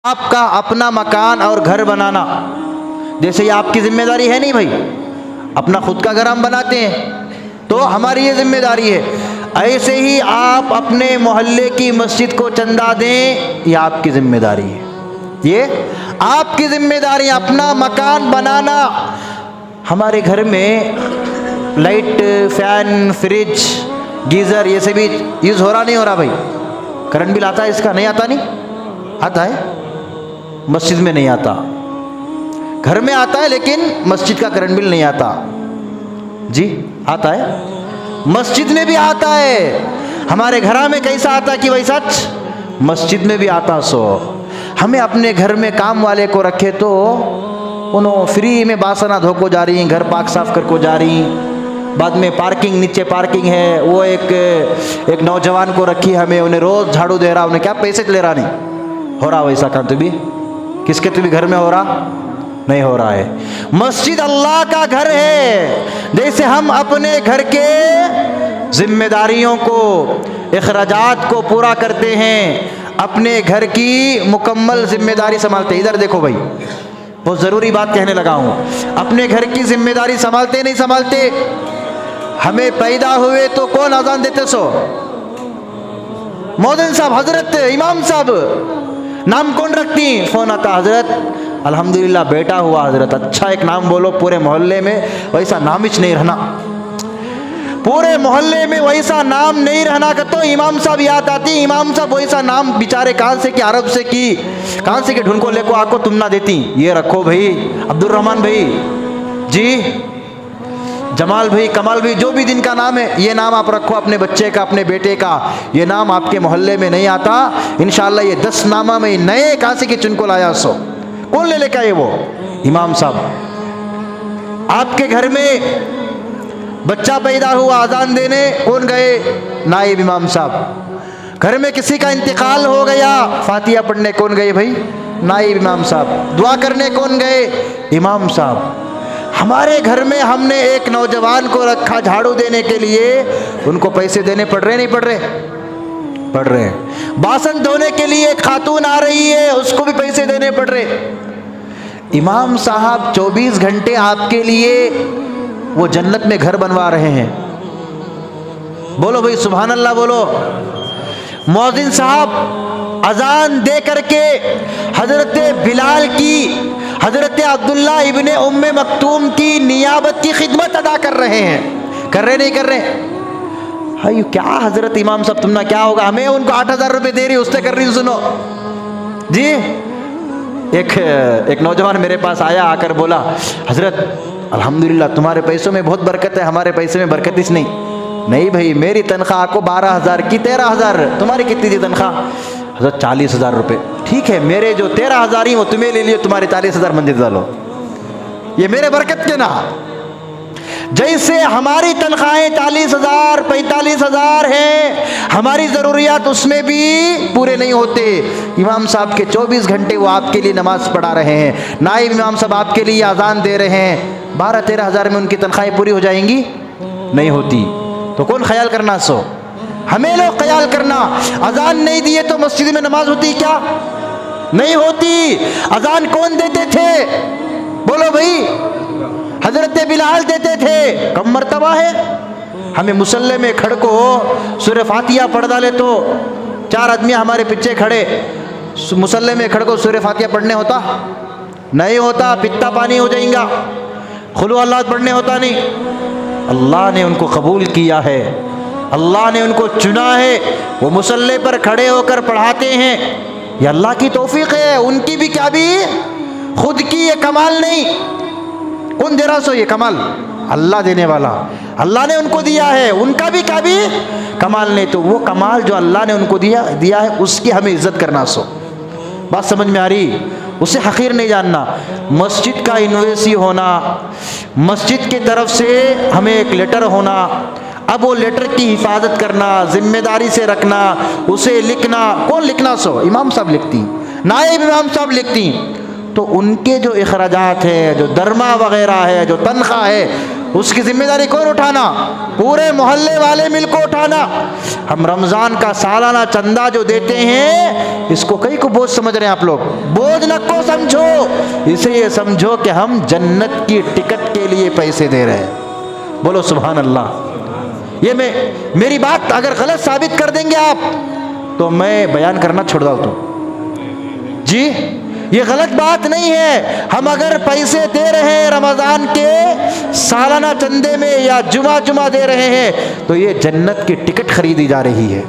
आपका अपना मकान और घर बनाना, जैसे ये आपकी जिम्मेदारी है नहीं भाई, अपना खुद का घर हम बनाते हैं तो हमारी ये जिम्मेदारी है। ऐसे ही आप अपने मोहल्ले की मस्जिद को चंदा दें, ये आपकी जिम्मेदारी है, ये आपकी जिम्मेदारी। अपना मकान बनाना, हमारे घर में लाइट, फैन, फ्रिज, गीज़र ये सभी यूज़ हो रहा नहीं हो रहा भाई? करंट बिल आता है इसका? नहीं आता, नहीं आता है, मस्जिद में नहीं आता, घर में आता है लेकिन मस्जिद का करंट बिल नहीं आता। जी आता है, मस्जिद में भी आता है। हमारे घर में कैसा आता कि भाई सच मस्जिद में भी आता। सो हमें अपने घर में काम वाले को रखे तो उन्होंने फ्री में बासना धोको जा रही, घर पाक साफ करको जा रही, बाद में पार्किंग, नीचे पार्किंग है, वो एक नौजवान को रखी हमें, उन्हें रोज़ झाड़ू दे रहा, उन्हें क्या पैसे ले रहा, नहीं हो रहा वैसा काम। तो भी किसके तो भी घर में हो रहा नहीं हो रहा है। मस्जिद अल्लाह का घर है। जैसे हम अपने घर के जिम्मेदारियों को, इखराजात को पूरा करते हैं, अपने घर की मुकम्मल जिम्मेदारी संभालते। इधर देखो भाई, बहुत ज़रूरी बात कहने लगा हूँ। अपने घर की जिम्मेदारी संभालते नहीं संभालते? हमें पैदा हुए तो कौन अजान देते? सो मौदन साहब, हजरत इमाम साहब, नाम कौन रखती? फ़ोन आता, हजरत अल्हम्दुलिल्लाह बेटा हुआ हजरत, अच्छा एक नाम बोलो। पूरे मोहल्ले में वैसा नाम ही नहीं रहना, पूरे मोहल्ले में वैसा नाम नहीं रहना का तो इमाम साहब याद आती। इमाम साहब वैसा नाम बेचारे कहाँ से कि अरब से की, कहाँ से कि ढूंढ को लेको आको तुम ना देती। ये रखो भाई, अब्दुल रहमान भाई, जी जमाल भाई, कमाल भाई, जो भी दिन का नाम है ये नाम आप रखो अपने बच्चे का, अपने बेटे का। ये नाम आपके मोहल्ले में नहीं आता, इंशाअल्लाह ये 10 नामा में नए कहाँ से कि चुनको लाया। सो कौन ले लेकर आए? वो इमाम साहब। आपके घर में बच्चा पैदा हुआ, अजान देने कौन गए? नाइब इमाम साहब। घर में किसी का इंतकाल हो गया, फातिहा पढ़ने कौन गए भाई? नाइब इमाम साहब। दुआ करने कौन गए? इमाम साहब। हमारे घर में हमने एक नौजवान को रखा झाड़ू देने के लिए, उनको पैसे देने पड़ रहे नहीं पड़ रहे? पड़ रहे हैं। बासन धोने के लिए एक खातून आ रही है, उसको भी पैसे देने पड़ रहे। इमाम साहब 24 घंटे आपके लिए वो जन्नत में घर बनवा रहे हैं। बोलो भाई सुभान अल्लाह बोलो। मौज़िन साहब अजान दे करके हजरत बिलाल की, हजरत अब्दुल्ला इब्ने उम्मे मक्तूम की नियाबत की खिदमत अदा कर रहे हैं। कर रहे नहीं कर रहे? हाय क्या हजरत इमाम साहब तुमना क्या होगा, हमें उनको 8,000 रुपये दे रही, उससे कर रही। सुनो जी, एक नौजवान मेरे पास आया, आकर बोला हजरत अल्हम्दुलिल्लाह तुम्हारे पैसों में बहुत बरकत है, हमारे पैसे में बरकत ही नहीं भाई, मेरी तनख्वाह को 12,000 की 13,000, तुम्हारी कितनी थी तनख्वाह? हजरत 40,000 रुपये। ठीक है, मेरे जो 13,000 ही वो तुम्हें ले लिए, तुम्हारे 40,000 मंदिर डालो, ये मेरे बरकत के ना। जैसे हमारी तनख्वाहें 40,000 45,000 है, हमारी ज़रूरियात उसमें भी पूरे नहीं होते। इमाम साहब के 24 घंटे वो आपके लिए नमाज पढ़ा रहे हैं, नाइब इमाम साहब आपके लिए अजान दे रहे हैं। 12-13 हज़ार में उनकी तनख्वाहें पूरी हो जाएंगी? नहीं होती। तो कौन ख्याल करना? सो हमें लोग ख्याल करना। अजान नहीं दिए तो मस्जिद में नमाज होती क्या? नहीं होती। अजान कौन देते थे? बोलो भाई, हजरत बिलाल देते थे। कम मर्तबा है हमें मुसल्ले में खड़ को सूरह फातिहा पढ़ डाले तो 4 आदमी हमारे पीछे खड़े, मुसल्ले में खड़ को सूरह फातिहा पढ़ने होता? नहीं होता। पित्ता पानी हो जाएगा। खुलू अल्लाह पढ़ने होता नहीं। अल्लाह ने उनको कबूल किया है, अल्लाह ने उनको चुना है, वो मुसल्ले पर खड़े होकर पढ़ाते हैं। ये अल्लाह की तौफीक है। उनकी भी क्या भी खुद की ये कमाल नहीं। कौन दे रहा? सो ये कमाल अल्लाह देने वाला, अल्लाह ने उनको दिया है। उनका भी क्या भी कमाल नहीं, तो वो कमाल जो अल्लाह ने उनको दिया है उसकी हमें इज्जत करना। सो बात समझ में आ रही? उसे हकीर नहीं जानना। मस्जिद का इन्वेसी होना, मस्जिद की तरफ से हमें एक लेटर होना, अब वो लेटर की हिफाजत करना, जिम्मेदारी से रखना, उसे लिखना। कौन लिखना? सो इमाम साहब लिखती, नाइब इमाम साहब लिखती। तो उनके जो इखराजात है, जो दरमा वगैरह है, जो तनख्वाह है, उसकी जिम्मेदारी कौन उठाना? पूरे मोहल्ले वाले मिलकर उठाना। हम रमज़ान का सालाना चंदा जो देते हैं, इसको कई को बोझ समझ रहे हैं आप लोग। बोझ न को समझो, इसे ये समझो कि हम जन्नत की टिकट के लिए पैसे दे रहे हैं। बोलो सुभान अल्लाह। ये मेरी बात अगर गलत साबित कर देंगे आप, तो मैं बयान करना छोड़ दूँ तो जी, ये गलत बात नहीं है। हम अगर पैसे दे रहे हैं रमज़ान के सालाना चंदे में या जुमा जुमा दे रहे हैं, तो ये जन्नत की टिकट खरीदी जा रही है।